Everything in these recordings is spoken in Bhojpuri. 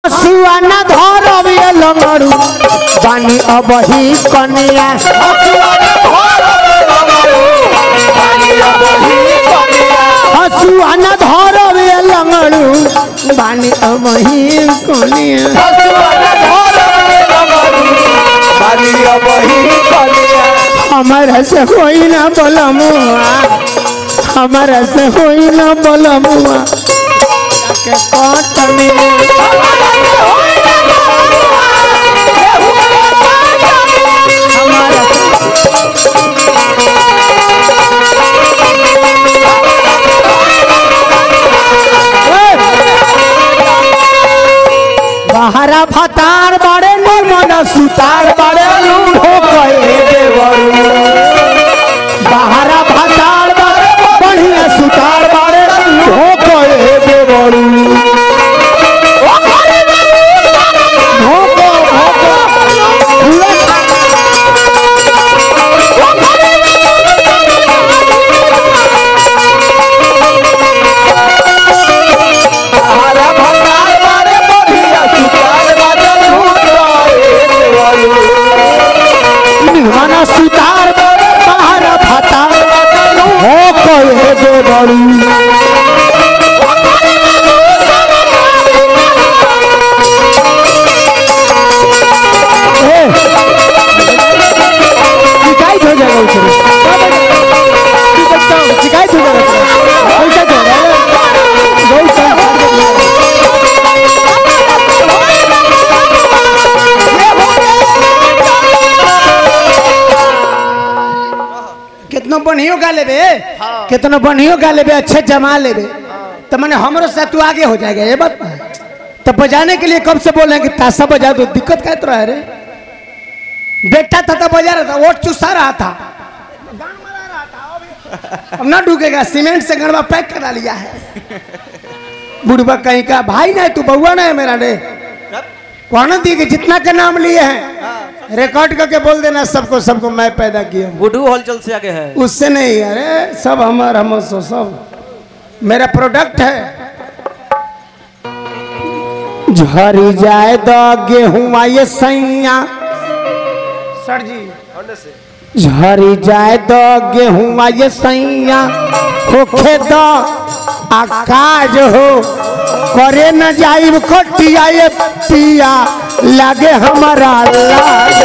सुआन धरब ये लंगड़ू बानी अबही कनिया सुआन धरब ये लंगड़ू बानी अबही कनिया हमारा से कोई ना बोलमुआ हमारा से कोई ना बोलमुआ के कोट में हमारा बाहरा फतार बड़े निर्मल सुतार बड़े लूढ़ो कहे देवरू बाहरा फतार बड़े बढ़िया सुतार बड़े लूढ़ो कहे देवरू भोको भोको सुतार बाहर फता हो कहे देवरू शिकायत हो जाएगा शिकायत हो जाएगा कितना बढ़िया गा लेबे कितना बढ़िया गा लेबे अच्छे जमा लेबे तो मैंने हमारे साथ तू आगे हो जाएगा ये बात तो बजाने के लिए कब से बोल रहे हैं कि ताशा बजा दो दिक्कत क्या तो रे बेटा था तो बजा रहा था वोट चुसा रहा था अब ना डूबेगा सीमेंट से गड़बा पैक करा लिया है बुढ़बा कहीं का भाई ना तू बउआ ना है मेरा ने कौन दी कि जितना का नाम लिए हैं रिकॉर्ड करके बोल देना सबको सबको मैं पैदा किया बुढ़ू हॉलचल से आगे है उससे नहीं अरे सब हमारा हम सब मेरा प्रोडक्ट है झरी जाए दो गेहूं ये सैया सर जी झरी जाए दो गेहूं ये सैया होखे दो आकाज हो करे न जाइब कटिया ये पिया लागे हमारा लाज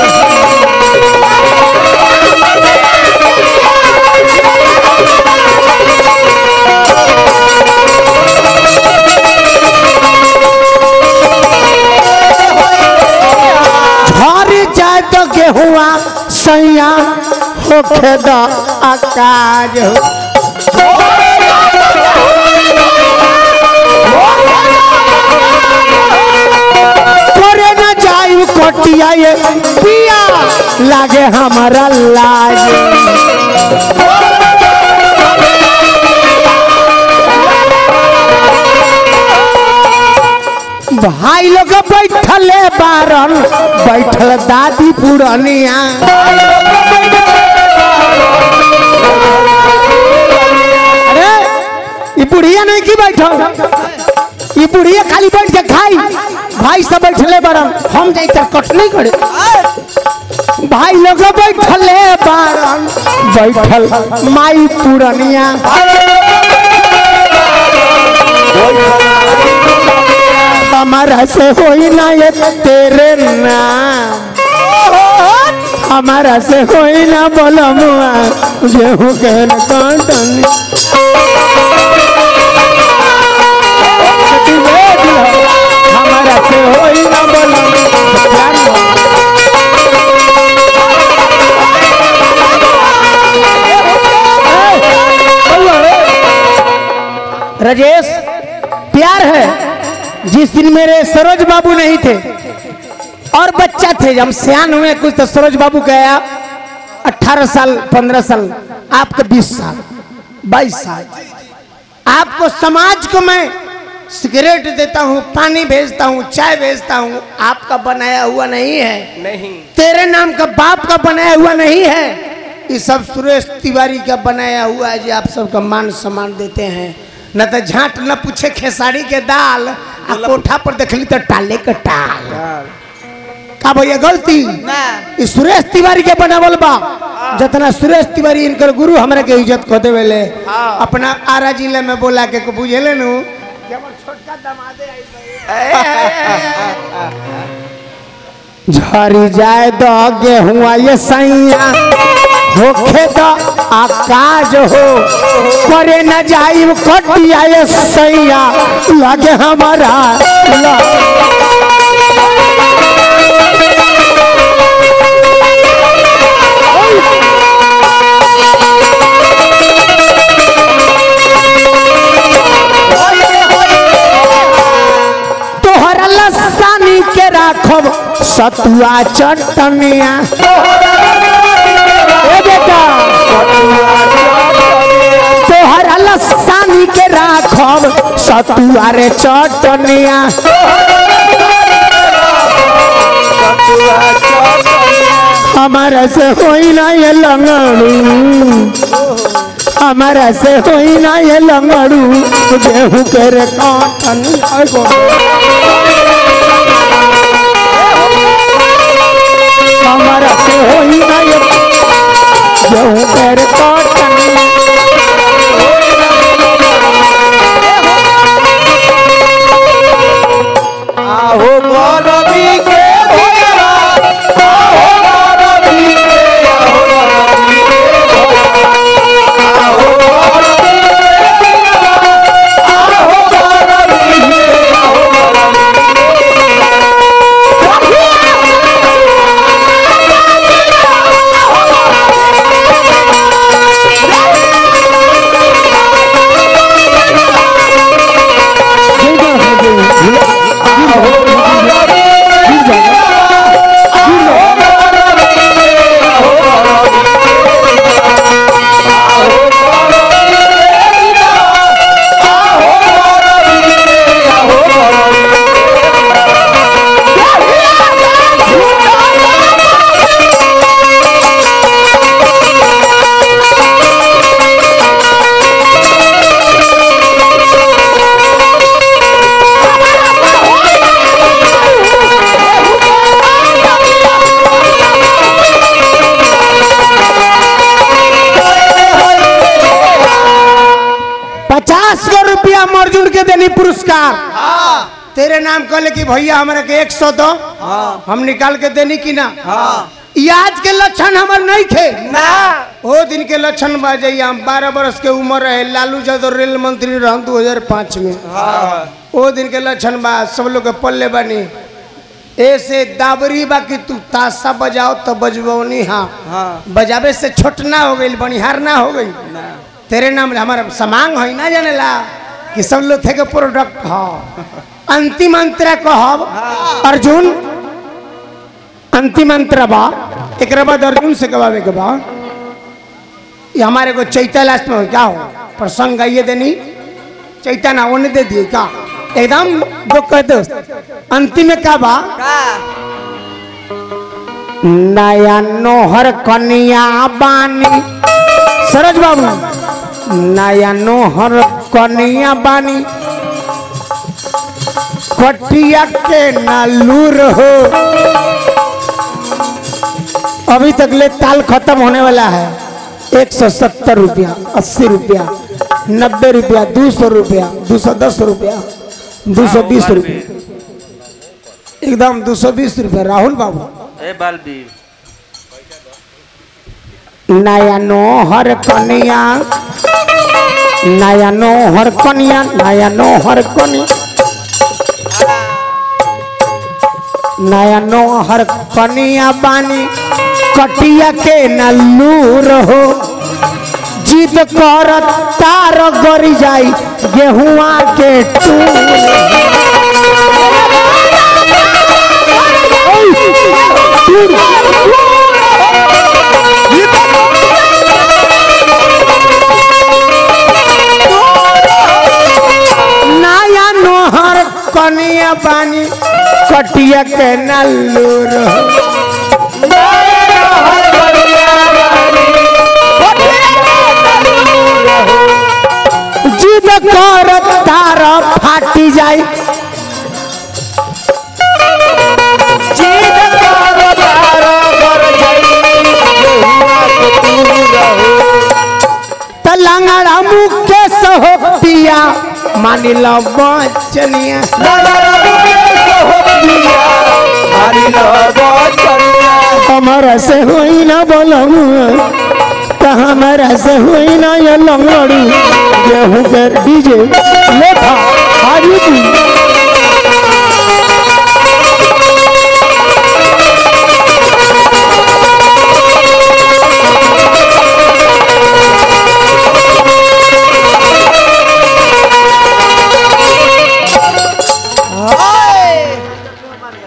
झरी जाए तो गेहुआ सैया होखे दो आकाज हो कटिया ये पिया लागे हमारा लाज भाई लोग बैठले बारन बैठल दादी पुरनिया अरे ये बुढ़िया नहीं की बैठल ये बुढ़िया खाली बैठ के खाई भाई सब बैठले बारन हम जाकर कट नहीं करे भाई लोग बैठले बारन बैठल माई पुरनिया हमारा से होई ना ये तेरे नाम हमारा से होई ना बोलो मुआ गेहूं के काटन हमारा से होई ना बोलो राजेश प्यार है जिस दिन मेरे सरोज बाबू नहीं थे और बच्चा थे जब सियान हुए कुछ तो सरोज बाबू गया 18 साल 15 साल आपको 20 साल 22 साल आपको समाज को मैं सिगरेट देता हूँ पानी भेजता हूँ चाय भेजता हूँ आपका बनाया हुआ नहीं है नहीं तेरे नाम का बाप का बनाया हुआ नहीं है ये सब सुरेश तिवारी का बनाया हुआ है जी आप सबका मान सम्मान देते हैं न तो झाट न पूछे खेसारी के दाल कोठा पर देखली तो टाले के टाल का भैया गलती ना सुरेश तिवारी के बनावल बा जितना सुरेश तिवारी इनकर गुरु हमरा के इज्जत को देवेले अपना आरा जिले में बोला के बुझेले नु छोटका दमादे झरी जाए दो गेहुआ ये सैया होखे तो आकाज हो करे न जाई कटिया ये सैया लगे हमारा तोहरा लसानी के राखब सतुआ चटनिया बेटा तोहरा लसानी के राखब सतुआ रे चटनिया हमारा से होई ना ये लंगड़ू हमारा से होई ना ये लंगड़ू गेहूं के रे काटन हमारा से होई ना ये गेहूं के रे काटन आहो गौरवी के अर्जुन के देनी पुरस्कार तेरे नाम कहले कि भैया हमारे के 100 दो हम निकाल के देनी कि ना आज के लक्षण हमार नहीं थे ना वो दिन के लक्षण बाजे हम 12 बरस के उम्र रहे लालू यादव रेल मंत्री रह 2005 में वो दिन के लक्षण बा सब लोग के पल्ले बनी ऐसे दाबरी बा कि तू ताशा बजाओ तो बजबौनी हाँ बजावे से छोट ना हो गई बनिहार ना हो गई तेरे नाम हमारा समांग है ना जाने ला कि सब लोग थे के प्रोडक्ट हाँ अंतिम अंतरा कहब अर्जुन अंतिम अंतरा बा एक बाद अर्जुन से गवावे के बा ये हमारे को चैता लास्ट में क्या हो प्रसंग गाइए देनी चैता ना होने दे दिए क्या एकदम दो कह दो अंतिम में क्या बा नया नोहर कन्या बानी सरोज बाबू नया नोहर कन्या बानी कटिया के नालूर हो अभी तक ले ताल खत्म होने वाला है 170 रुपया 80 रुपया 90 रुपया 200 रुपया 210 रुपया 220 रुपया एकदम 220 रुपया राहुल बाबू ए बालवीर नया नोहर कन्या नया नोहर कन्या नया नोहर कन्या नया नोहर कन्या बानी कटिया के नलूर हो जीत कर तार गरी जाई गेहुआ के नया नोहर कन्या बानी कटिया के नलूर जिद कर तार फाटी जाई मानी लो बचनिया हमारा से हुई ना बोलूँ तो हमारा से हुई ना ये लंगड़ू गेहूं के डीजे लेखा हाजी